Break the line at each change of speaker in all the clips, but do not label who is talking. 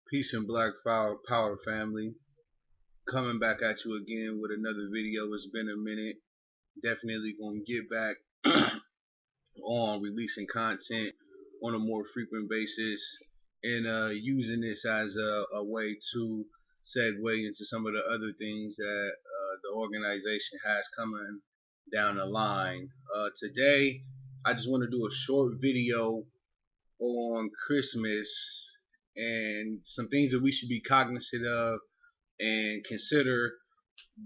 Peace and Black Power family. Coming back at you again with another video. It's been a minute. Definitely gonna get back on releasing content on a more frequent basis and using this as a way to segue into some of the other things that the organization has coming down the line. Today, I just want to do a short video on Christmas and some things that we should be cognizant of and consider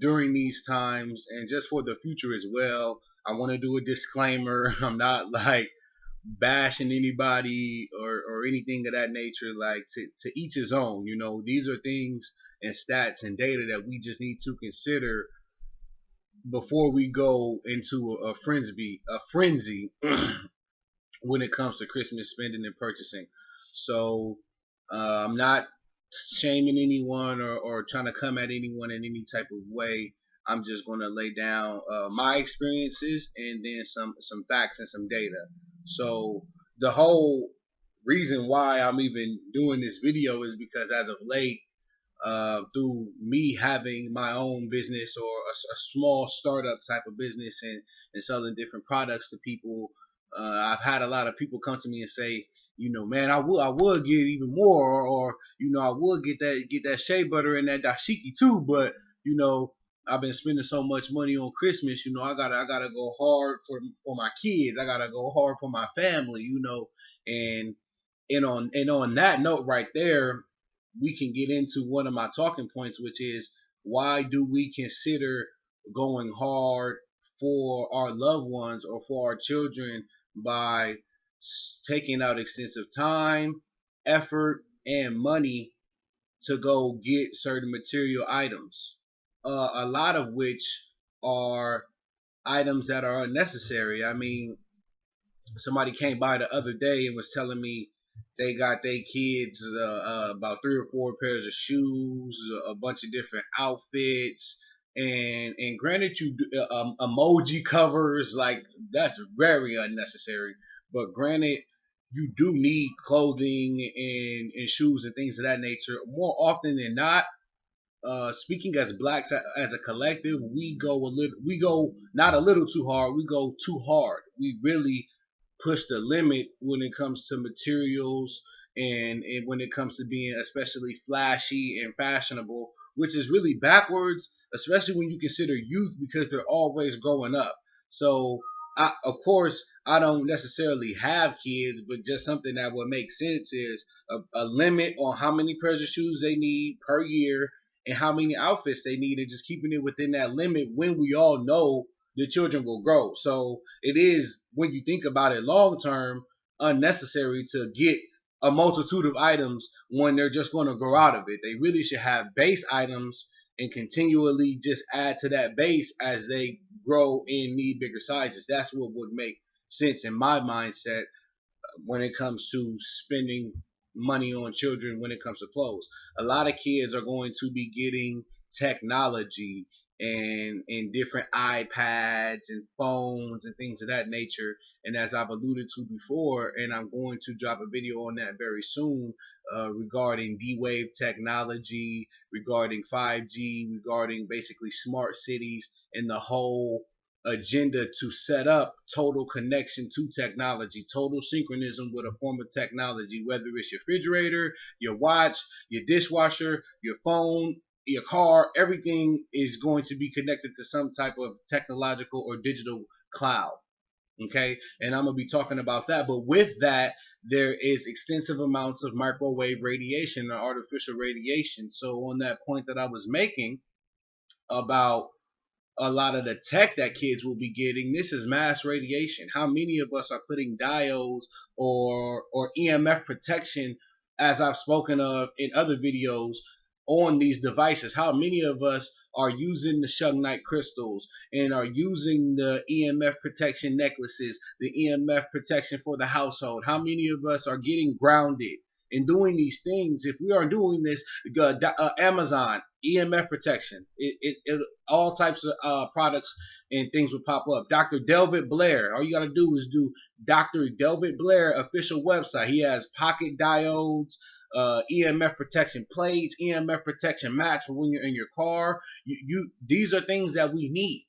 during these times and just for the future as well. I want to do a disclaimer. I'm not like bashing anybody or anything of that nature. Like to each his own. These are things and stats and data that we just need to consider before we go into a frenzy when it comes to Christmas spending and purchasing. So I'm not shaming anyone or trying to come at anyone in any type of way. I'm just going to lay down my experiences and then some facts and some data. So the whole reason why I'm even doing this video is because as of late, through me having my own business or a small startup type of business and selling different products to people, I've had a lot of people come to me and say, man, I would get even more, or I would get that shea butter and that dashiki too, but I've been spending so much money on Christmas, I gotta go hard for my kids, I gotta go hard for my family, and on that note right there, we can get into one of my talking points, which is why do we consider going hard for our loved ones or for our children by taking out extensive time, effort, and money to go get certain material items, a lot of which are items that are unnecessary. I mean, somebody came by the other day and was telling me they got their kids about 3 or 4 pairs of shoes, a bunch of different outfits, and granted, emoji covers, like that's very unnecessary. But granted, you do need clothing and shoes and things of that nature more often than not. Speaking as blacks as a collective, we go not a little too hard, we go too hard. We really push the limit when it comes to materials and when it comes to being especially flashy and fashionable, which is really backwards, especially when you consider youth because they're always growing up. So of course, I don't necessarily have kids, but just something that would make sense is a limit on how many pairs of shoes they need per year and how many outfits they need, and just keeping it within that limit when we all know the children will grow. So it is, when you think about it long term, unnecessary to get a multitude of items when they're just going to grow out of it. They really should have base items and continually just add to that base as they grow and need bigger sizes. That's what would make sense in my mindset when it comes to spending money on children when it comes to clothes. A lot of kids are going to be getting technology and different iPads and phones and things of that nature. And as I've alluded to before, and I'm going to drop a video on that very soon, regarding D-Wave technology, regarding 5G, regarding basically smart cities and the whole agenda to set up total connection to technology, total synchronism with a form of technology, whether it's your refrigerator, your watch, your dishwasher, your phone, your car. Everything is going to be connected to some type of technological or digital cloud. Okay, and I'm gonna be talking about that. But with that, there is extensive amounts of microwave radiation or artificial radiation. So on that point that I was making about a lot of the tech that kids will be getting, this is mass radiation. How many of us are putting diodes or EMF protection, as I've spoken of in other videos, on these devices? How many of us are using the Shungite crystals and are using the EMF protection necklaces, the EMF protection for the household? How many of us are getting grounded and doing these things? If we are doing this, Amazon, EMF protection, all types of products and things will pop up. Dr. Delvit Blair, all you got to do is do Dr. Delvit Blair official website. He has pocket diodes, EMF protection plates, EMF protection mats for when you're in your car. These are things that we need.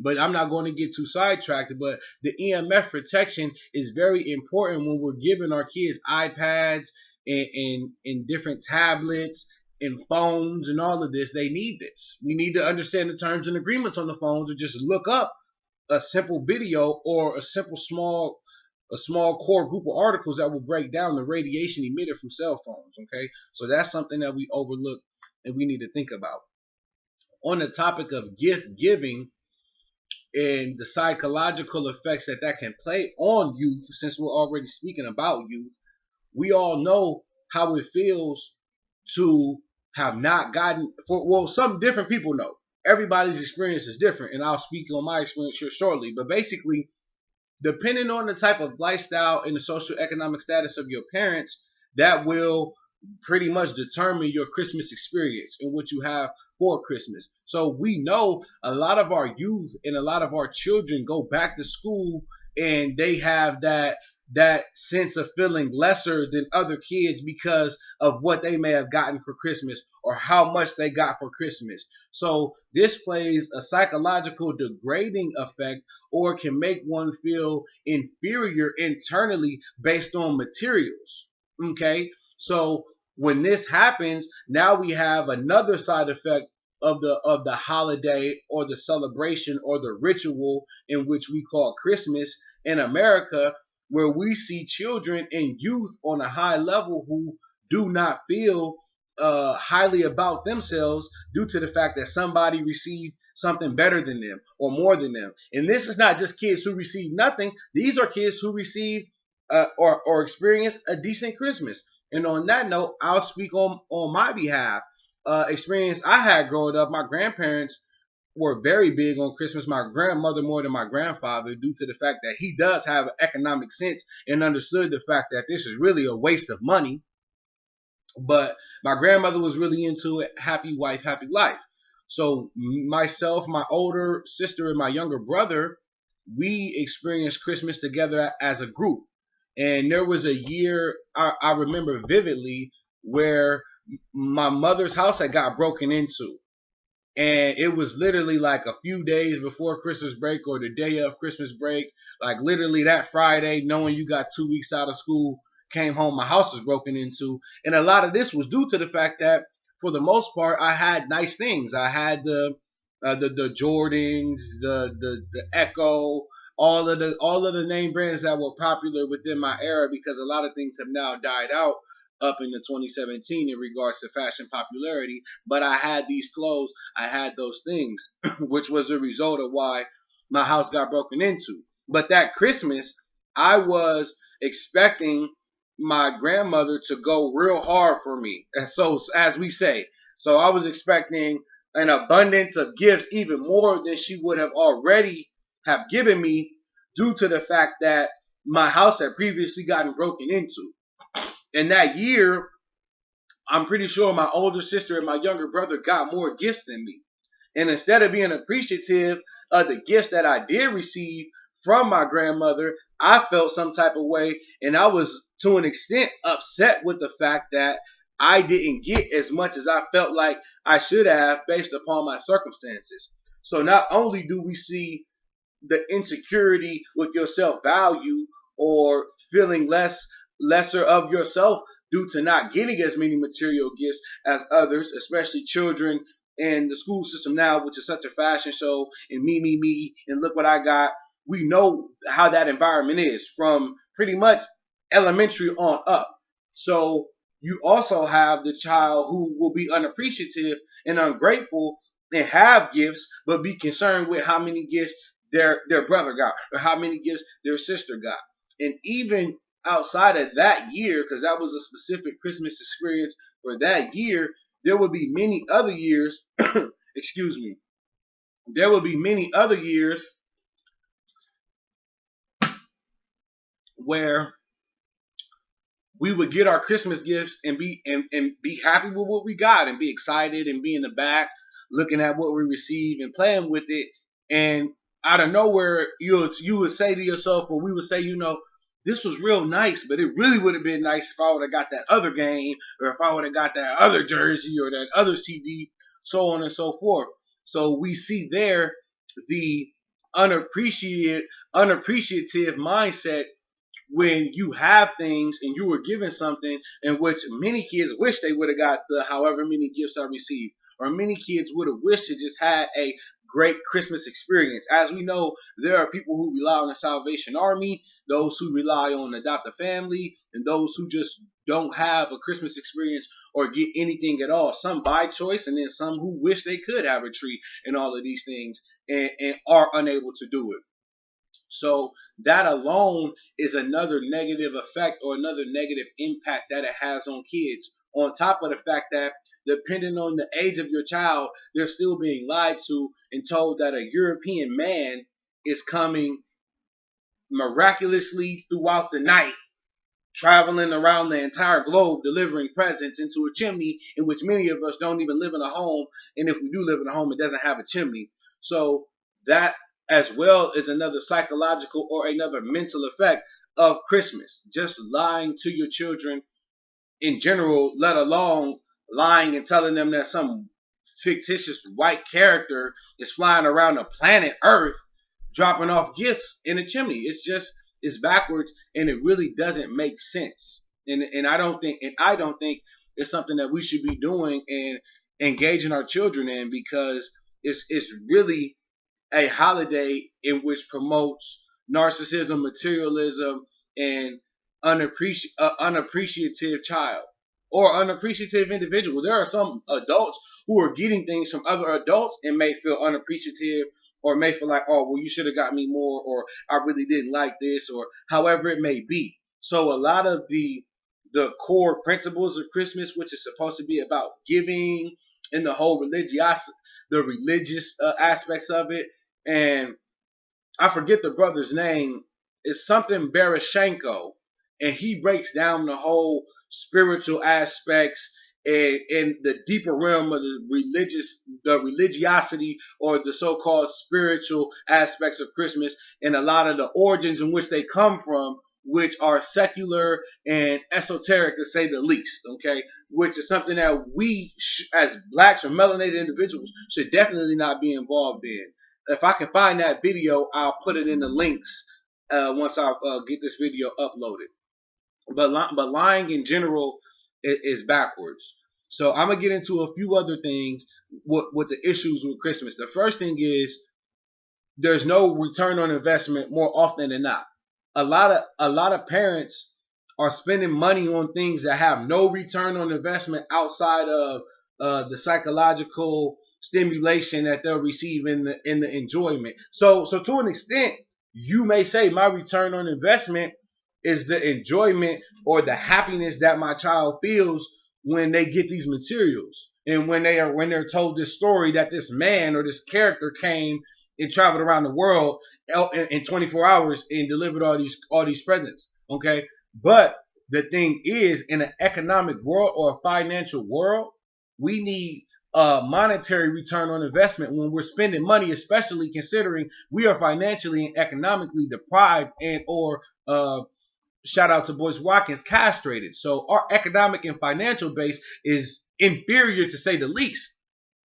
But I'm not going to get too sidetracked. But the EMF protection is very important when we're giving our kids iPads and different tablets and phones and all of this. They need this. We need to understand the terms and agreements on the phones, or just look up a simple video or a small core group of articles that will break down the radiation emitted from cell phones. Okay, so that's something that we overlook and we need to think about. On the topic of gift giving and the psychological effects that can play on youth, since we're already speaking about youth, we all know how it feels to have not gotten, well, some different people know. Everybody's experience is different, and I'll speak on my experience here shortly. But basically, depending on the type of lifestyle and the socioeconomic status of your parents, that will pretty much determine your Christmas experience and what you have for Christmas. So we know a lot of our youth and a lot of our children go back to school and they have that sense of feeling lesser than other kids because of what they may have gotten for Christmas or how much they got for Christmas. So this plays a psychological degrading effect, or can make one feel inferior internally based on materials. Okay, so when this happens, now we have another side effect of the holiday or the celebration or the ritual in which we call Christmas in America, where we see children and youth on a high level who do not feel highly about themselves due to the fact that somebody received something better than them or more than them. And this is not just kids who receive nothing. These are kids who receive or experience a decent Christmas. And on that note, I'll speak on my behalf. Experience I had growing up, my grandparents were very big on Christmas. My grandmother more than my grandfather, due to the fact that he does have economic sense and understood the fact that this is really a waste of money. But my grandmother was really into it. Happy wife, happy life. So myself, my older sister, and my younger brother, we experienced Christmas together as a group. And there was a year I remember vividly where my mother's house had got broken into. And it was literally like a few days before Christmas break or the day of Christmas break. Like literally that Friday, knowing you got 2 weeks out of school, came home, my house was broken into. And a lot of this was due to the fact that for the most part, I had nice things. I had the Jordans, the Echo, all of the name brands that were popular within my era, because a lot of things have now died out up into 2017 in regards to fashion popularity. But I had these clothes, I had those things, which was a result of why my house got broken into. But that Christmas, I was expecting my grandmother to go real hard for me. And so, as we say, so I was expecting an abundance of gifts, even more than she would have already have given me, due to the fact that my house had previously gotten broken into. And that year, I'm pretty sure my older sister and my younger brother got more gifts than me. And instead of being appreciative of the gifts that I did receive from my grandmother, I felt some type of way, and I was to an extent upset with the fact that I didn't get as much as I felt like I should have based upon my circumstances. So not only do we see the insecurity with your self-value or feeling lesser of yourself due to not getting as many material gifts as others, especially children in the school system now, which is such a fashion show and me, and look what I got. We know how that environment is from pretty much elementary on up. So you also have the child who will be unappreciative and ungrateful and have gifts, but be concerned with how many gifts their brother got or how many gifts their sister got. And even outside of that year, because that was a specific Christmas experience for that year, there would be many other years, excuse me, there would be many other years where we would get our Christmas gifts and be happy with what we got and be excited and be in the back looking at what we receive and playing with it. And out of nowhere, you would say to yourself, or we would say, this was real nice, but it really would have been nice if I would have got that other game, or if I would have got that other jersey or that other CD, so on and so forth. So we see there the unappreciative mindset when you have things and you were given something in which many kids wish they would have got the however many gifts I received, or many kids would have wished to just had a great Christmas experience. As we know, there are people who rely on the Salvation Army, those who rely on adopt a family, and those who just don't have a Christmas experience or get anything at all. Some by choice, and then some who wish they could have a tree and all of these things, and are unable to do it. So that alone is another negative effect or another negative impact that it has on kids. On top of the fact that depending on the age of your child, they're still being lied to and told that a European man is coming miraculously throughout the night, traveling around the entire globe delivering presents into a chimney in which many of us don't even live in a home. And if we do live in a home, it doesn't have a chimney. So that as well is another psychological or another mental effect of Christmas. Just lying to your children in general, let alone lying and telling them that some fictitious white character is flying around the planet Earth dropping off gifts in a chimney. It's backwards, and it really doesn't make sense. And I don't think it's something that we should be doing and engaging our children in, because it's really a holiday in which promotes narcissism, materialism, and unappreciative child or unappreciative individual. There are some adults who are getting things from other adults and may feel unappreciative, or may feel like, oh, well, you should have got me more, or I really didn't like this, or however it may be. So a lot of the core principles of Christmas, which is supposed to be about giving and the whole religious aspects of it, and I forget the brother's name, is something Barashenko, and he breaks down the whole spiritual aspects and the deeper realm of the religiosity, or the so-called spiritual aspects of Christmas, and a lot of the origins in which they come from, which are secular and esoteric to say the least, okay? Which is something that we, as blacks or melanated individuals, should definitely not be involved in. If I can find that video, I'll put it in the links once I get this video uploaded. But lying in general is backwards. So I'm gonna get into a few other things with the issues with Christmas. The first thing is there's no return on investment more often than not. A lot of parents are spending money on things that have no return on investment outside of the psychological stimulation that they'll receive in the enjoyment. So to an extent, you may say my return on investment is the enjoyment or the happiness that my child feels when they get these materials, and when they're told this story that this man or this character came and traveled around the world in 24 hours and delivered all these presents. Okay, but the thing is, in an economic world or a financial world, we need a monetary return on investment when we're spending money, especially considering we are financially and economically deprived and or shout out to Boyce Watkins, castrated. So our economic and financial base is inferior, to say the least.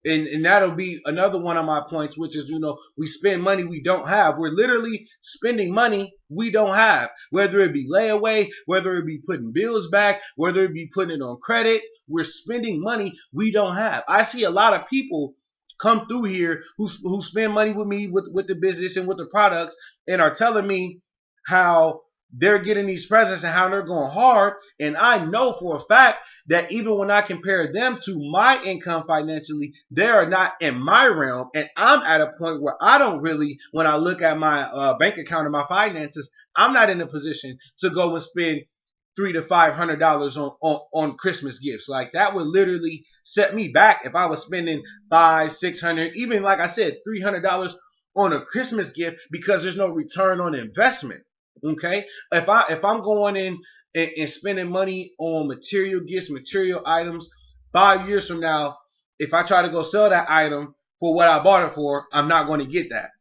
And that'll be another one of my points, which is, we spend money we don't have. We're literally spending money we don't have, whether it be layaway, whether it be putting bills back, whether it be putting it on credit. We're spending money we don't have. I see a lot of people come through here who spend money with me with the business and with the products, and are telling me how they're getting these presents and how they're going hard. And I know for a fact that even when I compare them to my income financially, they are not in my realm. And I'm at a point where I don't really, when I look at my bank account and my finances, I'm not in a position to go and spend $300 to $500 on Christmas gifts. Like, that would literally set me back if I was spending $500, $600, even like I said, $300 on a Christmas gift, because there's no return on investment. Okay, if I'm going in and spending money on material gifts, material items, 5 years from now, if I try to go sell that item for what I bought it for, I'm not going to get that.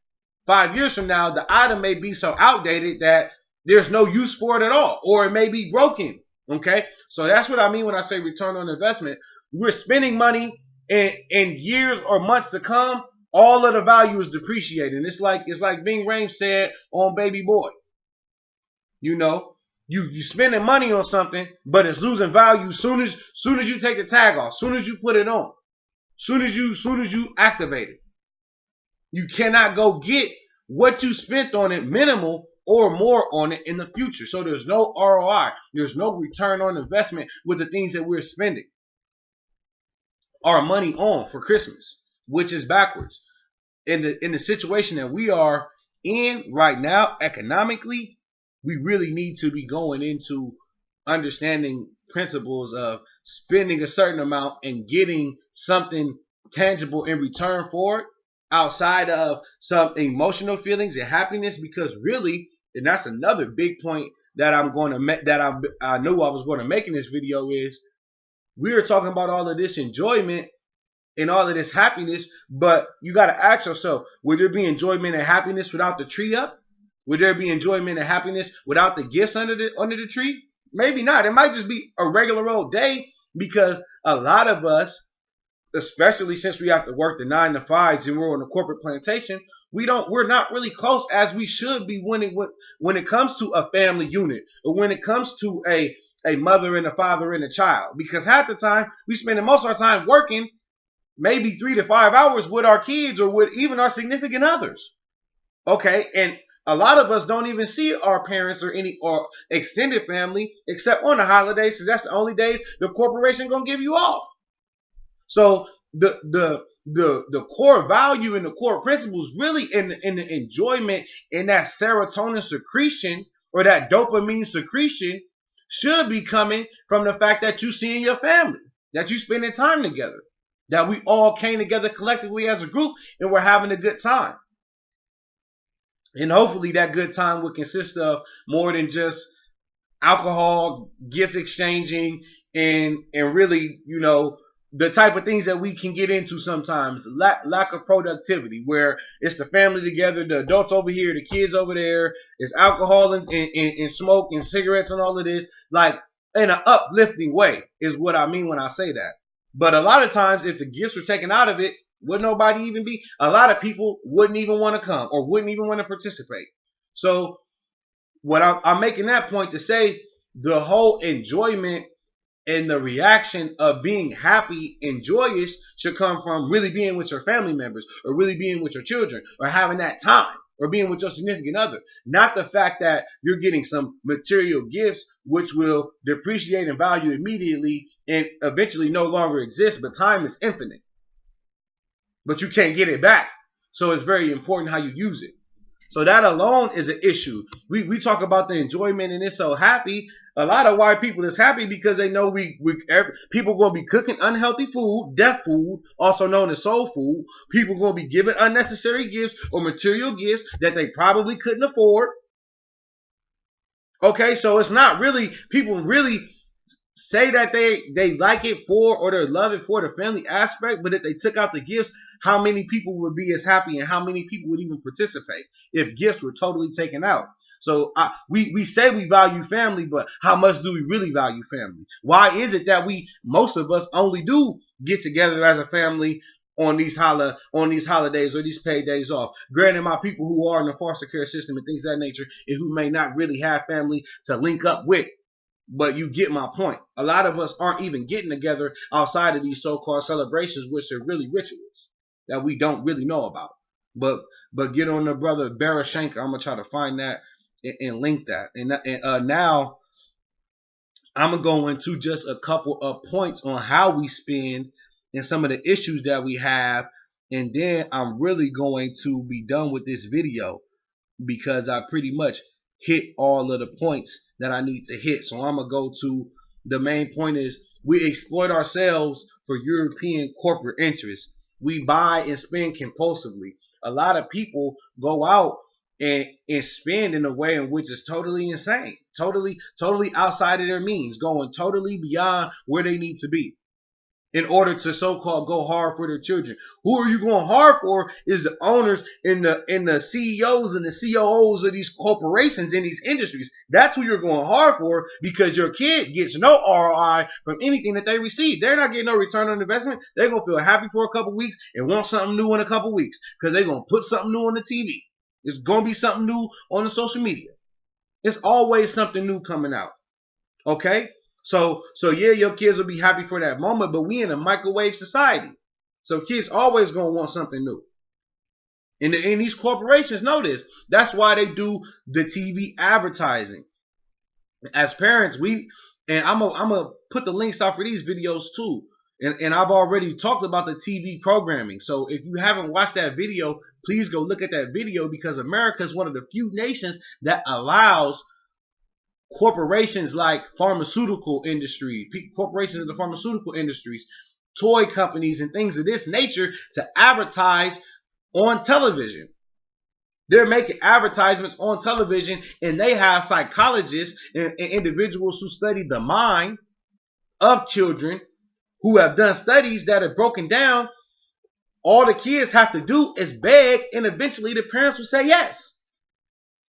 5 years from now, the item may be so outdated that There's no use for it at all, or it may be broken. Okay, so that's what I mean when I say return on investment. We're spending money, and in years or months to come, all of the value is depreciating. It's like Bing Rames said on Baby Boy. You know, you spending money on something, but it's losing value soon as you take the tag off, soon as you put it on, soon as you activate it. You cannot go get what you spent on it, minimal or more on it in the future. So there's no ROI. There's no return on investment with the things that we're spending our money on for Christmas, which is backwards. In the situation that we are in right now, economically, we really need to be going into understanding principles of spending a certain amount and getting something tangible in return for it, outside of some emotional feelings and happiness. Because really, and that's another big point that I'm going to make, that I knew I was going to make in this video, is we are talking about all of this enjoyment and all of this happiness, but you got to ask yourself, would there be enjoyment and happiness without the tree up? Would there be enjoyment and happiness without the gifts under the tree? Maybe not. It might just be a regular old day, because a lot of us, especially since we have to work the 9 to 5s and we're on a corporate plantation, we're not really close as we should be when it comes to a family unit, or when it comes to a mother and a father and a child. Because half the time we spend most of our time working, maybe 3 to 5 hours with our kids or with even our significant others. Okay, and a lot of us don't even see our parents or extended family except on the holidays, because that's the only days the corporation gonna give you off. So the core value and the core principles really in the enjoyment and that serotonin secretion or that dopamine secretion should be coming from the fact that you seeing your family, that you spending time together, that we all came together collectively as a group and we're having a good time. And hopefully that good time will consist of more than just alcohol, gift exchanging, and really, the type of things that we can get into sometimes. Lack of productivity, where it's the family together, the adults over here, the kids over there. It's alcohol and smoke and cigarettes and all of this, like in an uplifting way is what I mean when I say that. But a lot of times, if the gifts were taken out of it, would nobody even be? A lot of people wouldn't even want to come or wouldn't even want to participate. So what I'm making that point to say, the whole enjoyment and the reaction of being happy and joyous should come from really being with your family members, or really being with your children, or having that time, or being with your significant other. Not the fact that you're getting some material gifts which will depreciate in value immediately and eventually no longer exist, but time is infinite. But you can't get it back. So it's very important how you use it. So that alone is an issue. We talk about the enjoyment and it's so happy. A lot of white people is happy because they know people going to be cooking unhealthy food, death food, also known as soul food. People going to be giving unnecessary gifts or material gifts that they probably couldn't afford. Okay, so it's not really, people really say that they like it for, or they love it for the family aspect, but if they took out the gifts, how many people would be as happy and how many people would even participate if gifts were totally taken out? So we say we value family, but how much do we really value family? Why is it that most of us only do get together as a family on these holidays or these paid days off? Granted, my people who are in the foster care system and things of that nature, and who may not really have family to link up with. But you get my point. A lot of us aren't even getting together outside of these so-called celebrations, which are really rituals that we don't really know about. But get on the brother Barashenka. I'm gonna try to find that and link that. And now I'm gonna go into just a couple of points on how we spend and some of the issues that we have, and then I'm really going to be done with this video because I pretty much hit all of the points that I need to hit. So I'm gonna go to the main point is we exploit ourselves for European corporate interests. We buy and spend compulsively. A lot of people go out and spend in a way in which is totally insane, totally outside of their means, going totally beyond where they need to be. in order to so-called go hard for their children. Who are you going hard for is the owners and the CEOs and the COOs of these corporations in these industries. That's who you're going hard for, because your kid gets no ROI from anything that they receive. They're not getting no return on investment. They're going to feel happy for a couple weeks and want something new in a couple weeks because they're going to put something new on the TV. It's going to be something new on the social media. It's always something new coming out. Okay? So yeah, your kids will be happy for that moment, but we in a microwave society. So kids always going to want something new. And these corporations know this. That's why they do the TV advertising. As parents, I'm gonna put the links out for these videos too. And I've already talked about the TV programming. So if you haven't watched that video, please go look at that video, because America is one of the few nations that allows corporations like pharmaceutical industry, corporations in the pharmaceutical industries, toy companies, and things of this nature to advertise on television. They're making advertisements on television, and they have psychologists and individuals who study the mind of children who have done studies that have broken down. All the kids have to do is beg, and eventually the parents will say yes.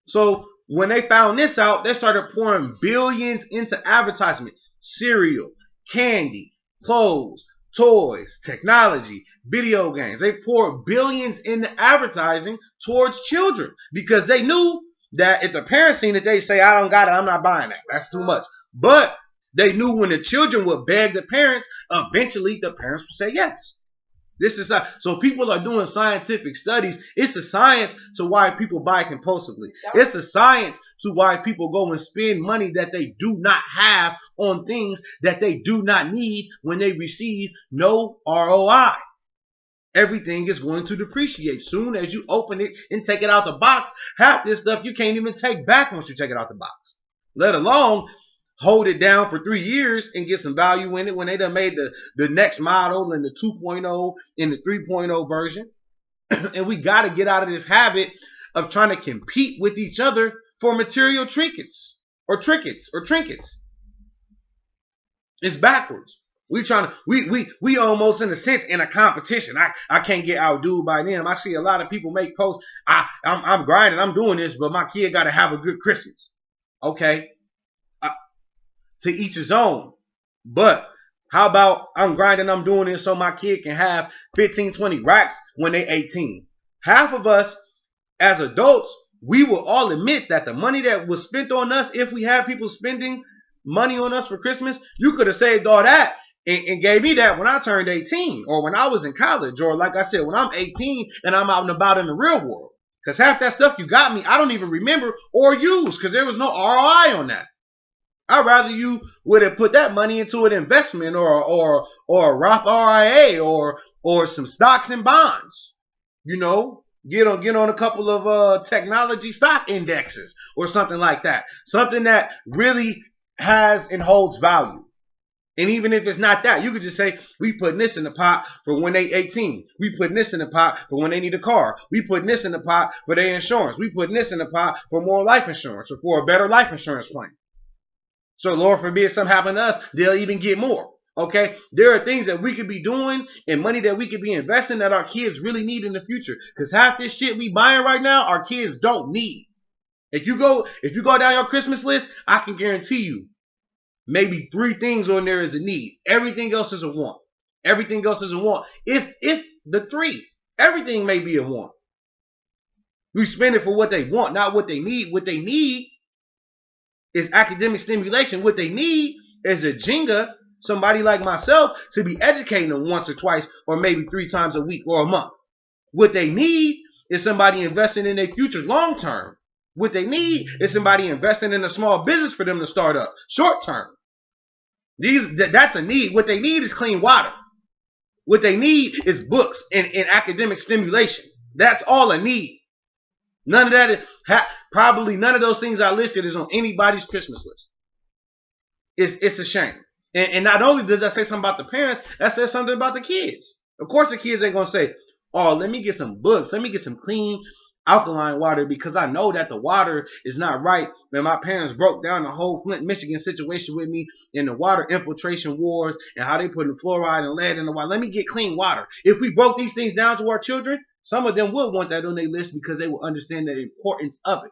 So when they found this out, they started pouring billions into advertisement, cereal, candy, clothes, toys, technology, video games. They poured billions into advertising towards children because they knew that if the parents seen it, they say, I don't got it, I'm not buying that. That's too much. But they knew when the children would beg the parents, eventually the parents would say yes. This is so people are doing scientific studies. It's a science to why people buy compulsively. It's a science to why people go and spend money that they do not have on things that they do not need when they receive no ROI. Everything is going to depreciate. Soon as you open it and take it out the box, half this stuff you can't even take back once you take it out the box. Let alone hold it down for 3 years and get some value in it when they done made the next model and the 2.0 and the 3.0 version. And we got to get out of this habit of trying to compete with each other for material trinkets. It's backwards. We almost in a sense in a competition. I can't get outdoed by them. I see a lot of people make posts. I'm grinding, I'm doing this, but my kid got to have a good Christmas. Okay. To each his own. But how about I'm grinding, I'm doing this so my kid can have 15, 20 racks when they're 18. Half of us as adults, we will all admit that the money that was spent on us, if we have people spending money on us for Christmas, you could have saved all that and gave me that when I turned 18 or when I was in college, or like I said, when I'm 18 and I'm out and about in the real world. Because half that stuff you got me, I don't even remember or use because there was no ROI on that. I'd rather you would have put that money into an investment or a Roth RIA or some stocks and bonds. You know, get on a couple of technology stock indexes or something like that. Something that really has and holds value. And even if it's not that, you could just say, we putting this in the pot for when they 18. We putting this in the pot for when they need a car. We putting this in the pot for their insurance. We putting this in the pot for more life insurance or for a better life insurance plan. So Lord forbid something happen to us, they'll even get more. Okay? There are things that we could be doing and money that we could be investing that our kids really need in the future. Because half this shit we buying right now, our kids don't need. If you go down your Christmas list, I can guarantee you maybe 3 things on there is a need. Everything else is a want. Everything else is a want. If the 3, everything may be a want. We spend it for what they want, not what they need. What they need is academic stimulation. What they need is a Jenga, somebody like myself, to be educating them once or twice or maybe 3 times a week or a month. What they need is somebody investing in their future long term. What they need is somebody investing in a small business for them to start up short term. That's a need. What they need is clean water. What they need is books and academic stimulation. That's all I need. None of that probably none of those things I listed is on anybody's Christmas list. It's a shame. And not only does that say something about the parents, that says something about the kids. Of course the kids ain't going to say, oh, let me get some books. Let me get some clean alkaline water because I know that the water is not right. Man, my parents broke down the whole Flint, Michigan situation with me in the water infiltration wars and how they put in fluoride and lead in the water. Let me get clean water. If we broke these things down to our children, some of them would want that on their list because they will understand the importance of it.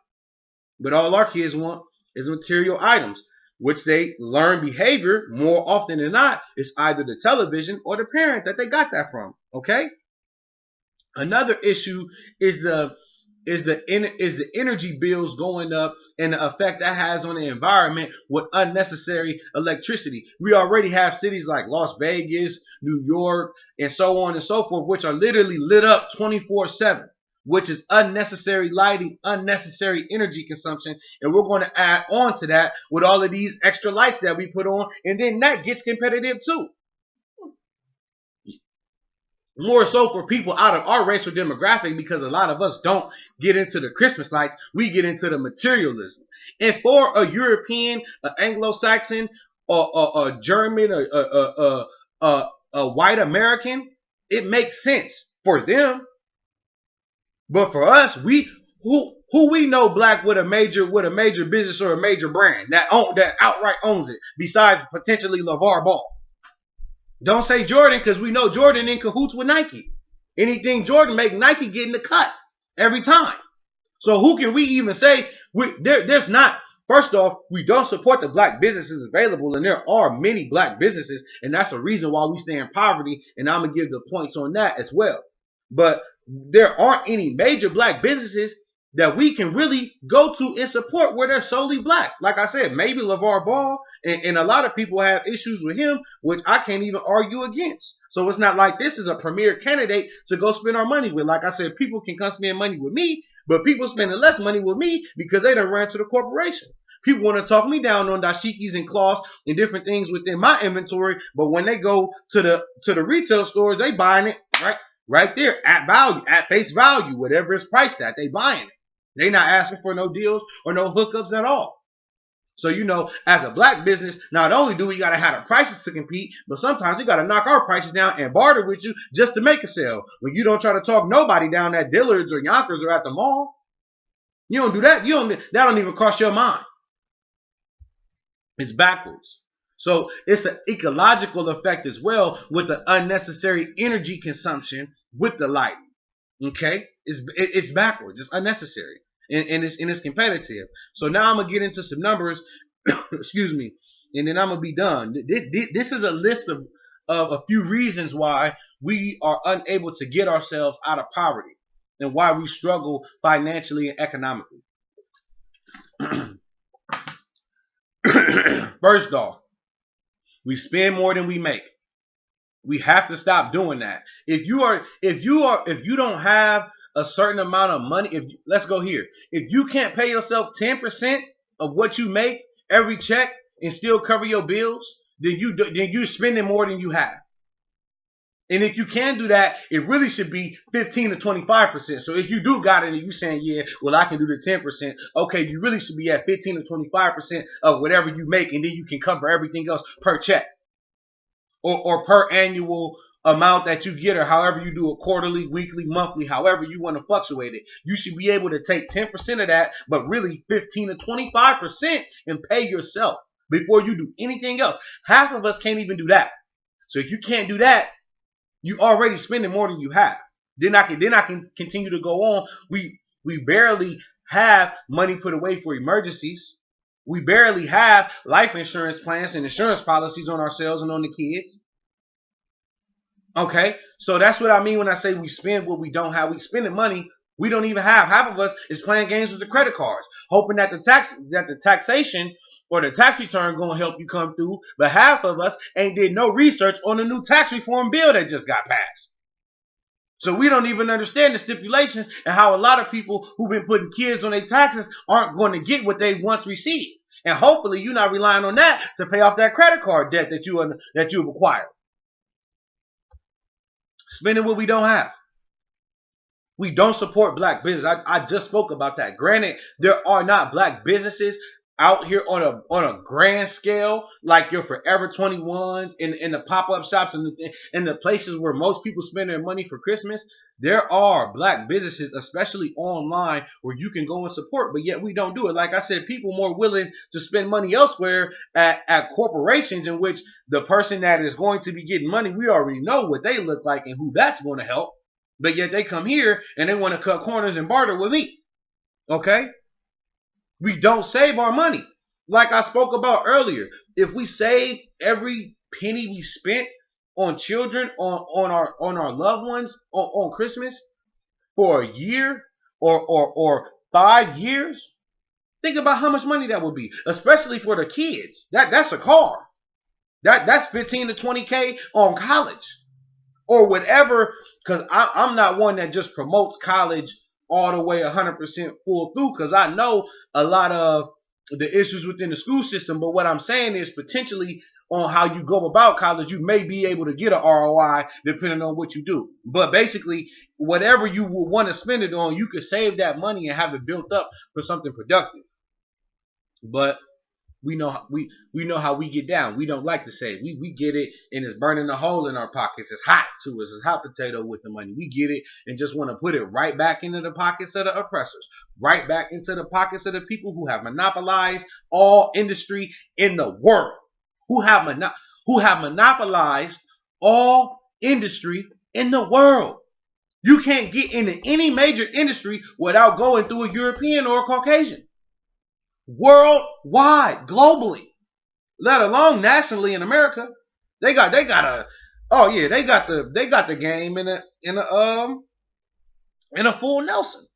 But all our kids want is material items, which they learn behavior more often than not. It's either the television or the parent that they got that from. Okay. Another issue is the energy bills going up and the effect that has on the environment with unnecessary electricity. We already have cities like Las Vegas, New York, and so on and so forth, which are literally lit up 24/7, which is unnecessary lighting, unnecessary energy consumption. And we're going to add on to that with all of these extra lights that we put on, and then that gets competitive too. More so for people out of our racial demographic, because a lot of us don't get into the Christmas lights. We get into the materialism. And for a European, an Anglo-Saxon, a German, a white American, it makes sense for them. But for us, who we know black with a major business or a major brand that outright owns it, besides potentially LeVar Ball. Don't say Jordan, because we know Jordan in cahoots with Nike. Anything Jordan make, Nike getting the cut every time. So who can we even say? There's not. First off, we don't support the black businesses available, and there are many black businesses, and that's a reason why we stay in poverty, and I'm going to give the points on that as well. But there aren't any major black businesses that we can really go to and support where they're solely black. Like I said, maybe LeVar Ball, and a lot of people have issues with him, which I can't even argue against. So it's not like this is a premier candidate to go spend our money with. Like I said, people can come spend money with me, but people spending less money with me because they done ran to the corporation. People want to talk me down on dashikis and cloths and different things within my inventory, but when they go to the retail stores, they buying it right there at value, at face value, whatever it's priced at, they buying it. They not asking for no deals or no hookups at all. So, as a black business, not only do we got to have the prices to compete, but sometimes we got to knock our prices down and barter with you just to make a sale. When you don't try to talk nobody down at Dillard's or Yonkers or at the mall, you don't do that. That don't even cross your mind. It's backwards. So it's an ecological effect as well with the unnecessary energy consumption with the lighting. Okay, it's backwards. It's unnecessary, and it's competitive. So now I'm gonna get into some numbers, excuse me, and then I'm gonna be done. This is a list of a few reasons why we are unable to get ourselves out of poverty and why we struggle financially and economically. First off, we spend more than we make. We have to stop doing that. If you don't have a certain amount of money, let's go here. If you can't pay yourself 10% of what you make every check and still cover your bills, then you're spending more than you have. And if you can do that, it really should be 15 to 25%. So if you do got it and you saying, yeah, well, I can do the 10%. Okay, you really should be at 15 to 25% of whatever you make, and then you can cover everything else per check or per annual amount that you get, or however you do it, quarterly, weekly, monthly, however you want to fluctuate it. You should be able to take 10% of that, but really 15 to 25% and pay yourself before you do anything else. Half of us can't even do that. So if you can't do that, you already spending more than you have. Then I can continue to go on. We barely have money put away for emergencies. We barely have life insurance plans and insurance policies on ourselves and on the kids. Okay, so that's what I mean when I say we spend what we don't have. We spending money we don't even have. Half of us is playing games with the credit cards, hoping that the taxation or the tax return gonna help you come through. But half of us ain't did no research on the new tax reform bill that just got passed. So we don't even understand the stipulations and how a lot of people who've been putting kids on their taxes aren't going to get what they once received. And hopefully you're not relying on that to pay off that credit card debt that you've acquired. Spending what we don't have. We don't support black business. I just spoke about that. Granted, there are not black businesses out here on a grand scale, like your Forever 21s and the pop-up shops and the places where most people spend their money for Christmas, there are black businesses, especially online, where you can go and support, but yet we don't do it. Like I said, people more willing to spend money elsewhere at corporations in which the person that is going to be getting money, we already know what they look like and who that's going to help. But yet they come here and they want to cut corners and barter with me. Okay? We don't save our money. Like I spoke about earlier, if we save every penny we spent on children, on our loved ones on Christmas for a year or 5 years, think about how much money that would be, especially for the kids. That's a car. That's 15 to 20K on college or whatever, because I'm not one that just promotes college all the way 100% full through, because I know a lot of the issues within the school system. But what I'm saying is potentially on how you go about college, you may be able to get an ROI depending on what you do. But basically, whatever you will want to spend it on, you could save that money and have it built up for something productive. But we know how we get down. We don't like to save. We get it and it's burning a hole in our pockets. It's hot to us. It's hot potato with the money. We get it and just want to put it right back into the pockets of the oppressors, right back into the pockets of the people who have monopolized all industry in the world, who have monopolized all industry in the world. You can't get into any major industry without going through a European or a Caucasian. Worldwide, globally, let alone nationally in America. They got the game in a full Nelson.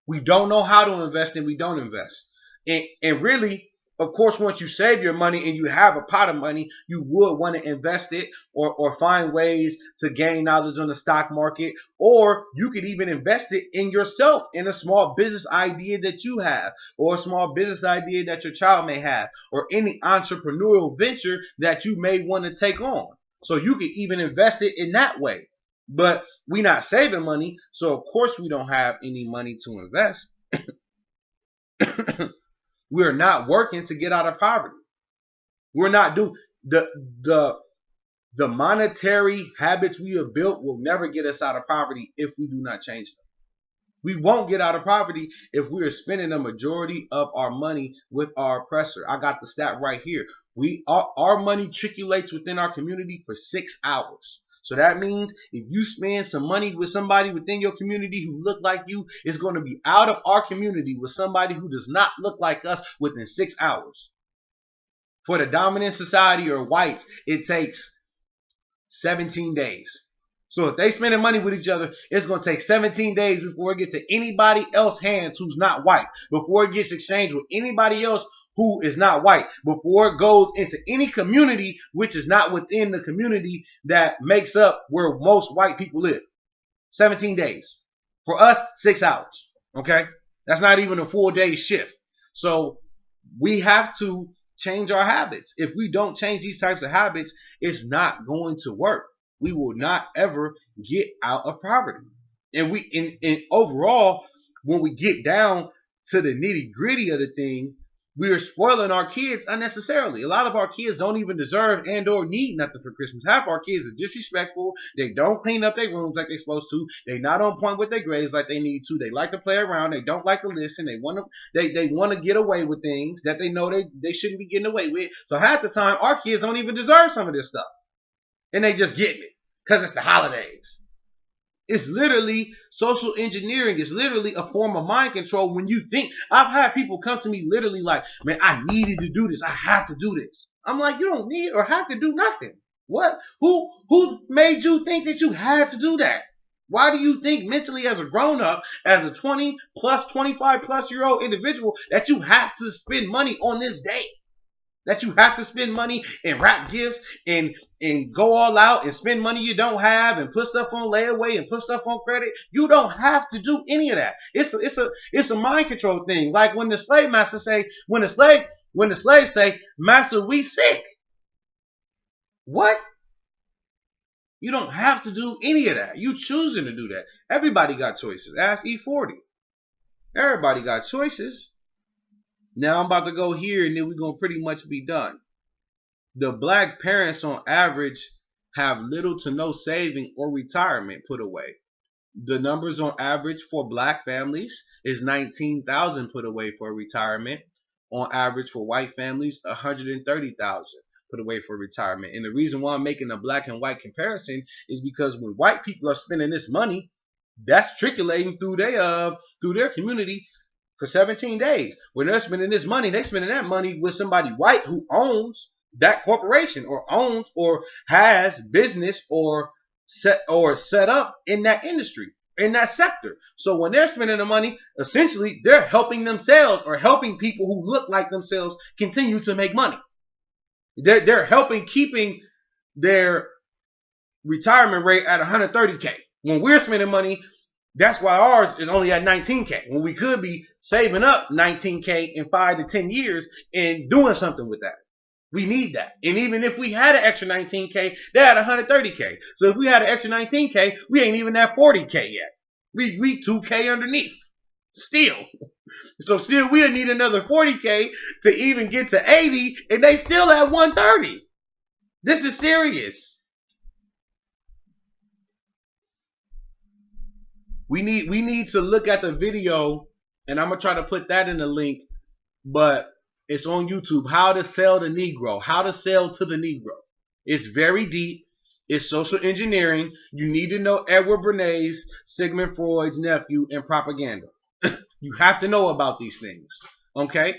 We don't know how to invest and we don't invest. And really, of course, once you save your money and you have a pot of money, you would want to invest it or find ways to gain knowledge on the stock market, or you could even invest it in yourself, in a small business idea that you have, or a small business idea that your child may have, or any entrepreneurial venture that you may want to take on. So you could even invest it in that way. But we're not saving money, so of course we don't have any money to invest. We're not working to get out of poverty. We're not doing the monetary habits we have built will never get us out of poverty if we do not change them. We won't get out of poverty if we are spending a majority of our money with our oppressor. I got the stat right here. Our money circulates within our community for 6 hours. So that means if you spend some money with somebody within your community who look like you, it's going to be out of our community with somebody who does not look like us within 6 hours. For the dominant society or whites, it takes 17 days. So if they spending money with each other, it's going to take 17 days before it gets to anybody else's hands who's not white, before it gets exchanged with anybody else who is not white, before it goes into any community which is not within the community that makes up where most white people live. 17 days. For us, 6 hours. Okay? That's not even a full day shift. So we have to change our habits. If we don't change these types of habits, it's not going to work. We will not ever get out of poverty. And overall, when we get down to the nitty gritty of the thing, we are spoiling our kids unnecessarily. A lot of our kids don't even deserve and or need nothing for Christmas. Half our kids are disrespectful. They don't clean up their rooms like they're supposed to. They're not on point with their grades like they need to. They like to play around. They don't like to listen. They want to get away with things that they know they shouldn't be getting away with. So half the time, our kids don't even deserve some of this stuff. And they just getting it because it's the holidays. It's literally social engineering. It's literally a form of mind control when you think. I've had people come to me literally like, man, I needed to do this. I have to do this. I'm like, you don't need or have to do nothing. What? Who made you think that you had to do that? Why do you think mentally as a grown-up, as a 20 plus, 25 plus year old individual, that you have to spend money on this day? That you have to spend money and wrap gifts and go all out and spend money you don't have and put stuff on layaway and put stuff on credit. You don't have to do any of that. It's a mind control thing. Like when the slave master say, when the slaves say, "Master, we sick." What? You don't have to do any of that. You choosing to do that. Everybody got choices. Ask E40. Everybody got choices. Now I'm about to go here and then we're going to pretty much be done. The black parents on average have little to no saving or retirement put away. The numbers on average for black families is 19,000 put away for retirement. On average for white families, 130,000 put away for retirement. And the reason why I'm making a black and white comparison is because when white people are spending this money, that's trickulating through their community for 17 days. When they're spending this money, they're spending that money with somebody white who owns that corporation or owns or has business or set up in that industry, in that sector. So when they're spending the money, essentially they're helping themselves or helping people who look like themselves continue to make money. They're helping keeping their retirement rate at 130K. When we're spending money, that's why ours is only at 19K. When we could be saving up 19K in 5 to 10 years and doing something with that. We need that. And even if we had an extra 19K, they're at 130K. So if we had an extra 19K, we ain't even at 40K yet. We 2K underneath. Still. So still we'll need another 40K to even get to 80, and they still at 130. This is serious. We need to look at the video, and I'm gonna try to put that in the link, but it's on YouTube. How to Sell the Negro. How to Sell to the Negro. It's very deep. It's social engineering. You need to know Edward Bernays, Sigmund Freud's nephew, and propaganda. You have to know about these things. Okay?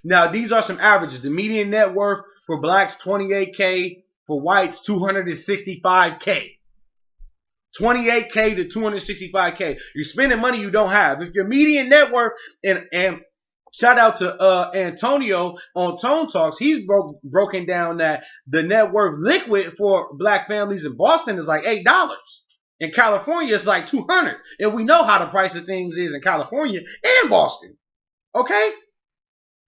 Now, these are some averages. The median net worth for blacks, 28K. For whites, 265K. 28K to 265K. You're spending money you don't have. If your median net worth, and shout out to Antonio on Tone Talks, he's broken down that the net worth liquid for black families in Boston is like $8. In California, it's like $200. And we know how the price of things is in California and Boston. Okay?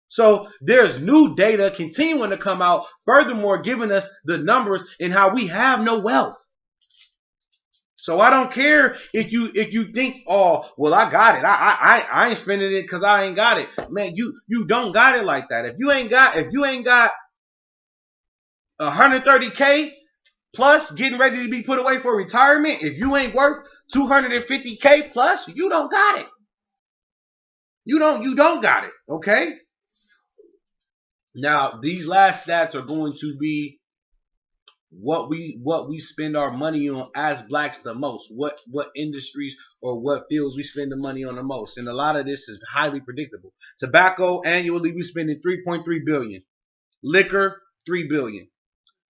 So there's new data continuing to come out, furthermore giving us the numbers and how we have no wealth. So I don't care if you think, oh, well, I got it. I ain't spending it because I ain't got it. Man, you don't got it like that. If you ain't got 130K plus getting ready to be put away for retirement, if you ain't worth 250K plus, you don't got it. You don't got it. Okay? Now, these last stats are going to be what we spend our money on as blacks the most, what industries or what fields we spend the money on the most, and a lot of this is highly predictable. Tobacco, annually we spending 3.3 billion. Liquor, 3 billion.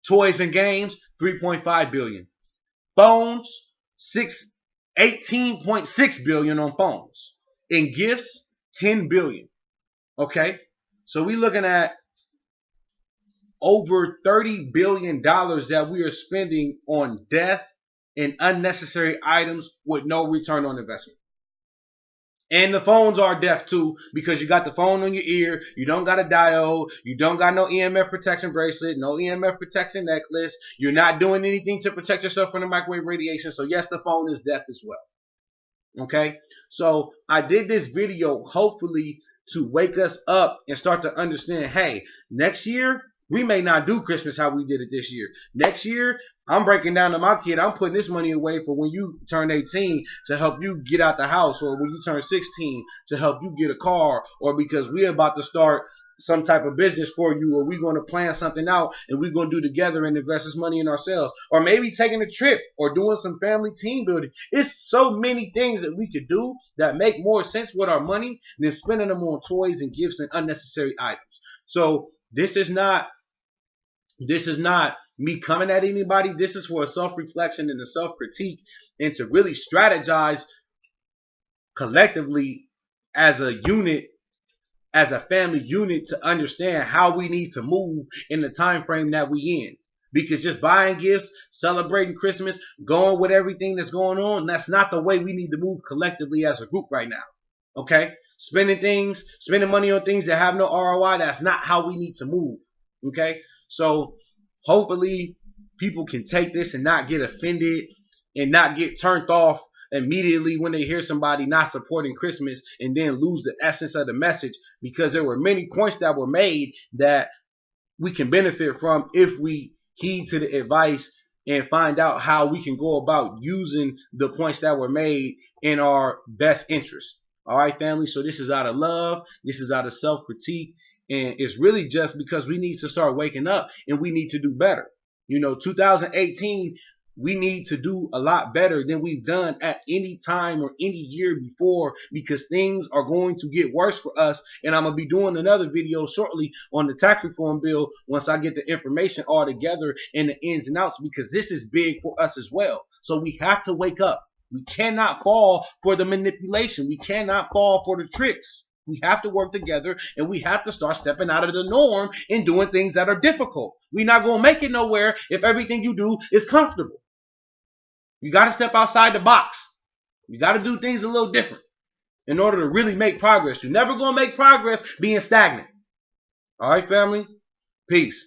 Toys and games, 3.5 billion. Phones, 18.6 billion on phones. In gifts, 10 billion. Okay, so we looking at over $30 billion that we are spending on death and unnecessary items with no return on investment. And the phones are deaf too, because you got the phone on your ear, you don't got a diode, you don't got no EMF protection bracelet, no EMF protection necklace, you're not doing anything to protect yourself from the microwave radiation. So yes, the phone is deaf as well. Okay, so I did this video hopefully to wake us up and start to understand, hey, next year we may not do Christmas how we did it this year. Next year, I'm breaking down to my kid, I'm putting this money away for when you turn 18 to help you get out the house, or when you turn 16 to help you get a car, or because we're about to start some type of business for you, or we're going to plan something out and we're going to do together and invest this money in ourselves, or maybe taking a trip or doing some family team building. It's so many things that we could do that make more sense with our money than spending them on toys and gifts and unnecessary items. So this is not me coming at anybody. This is for a self-reflection and a self-critique, and to really strategize collectively as a unit, as a family unit, to understand how we need to move in the time frame that we in. Because just buying gifts, celebrating Christmas, going with everything that's going on, that's not the way we need to move collectively as a group right now. Okay? Spending money on things that have no ROI, that's not how we need to move. Okay? So hopefully people can take this and not get offended and not get turned off immediately when they hear somebody not supporting Christmas and then lose the essence of the message, because there were many points that were made that we can benefit from if we heed to the advice and find out how we can go about using the points that were made in our best interest. All right, family. So this is out of love. This is out of self-critique. And it's really just because we need to start waking up and we need to do better. 2018, we need to do a lot better than we've done at any time or any year before, because things are going to get worse for us. And I'm going to be doing another video shortly on the tax reform bill once I get the information all together and the ins and outs, because this is big for us as well. So we have to wake up. We cannot fall for the manipulation. We cannot fall for the tricks. We have to work together, and we have to start stepping out of the norm and doing things that are difficult. We're not going to make it nowhere if everything you do is comfortable. You got to step outside the box. You got to do things a little different in order to really make progress. You're never going to make progress being stagnant. All right, family? Peace.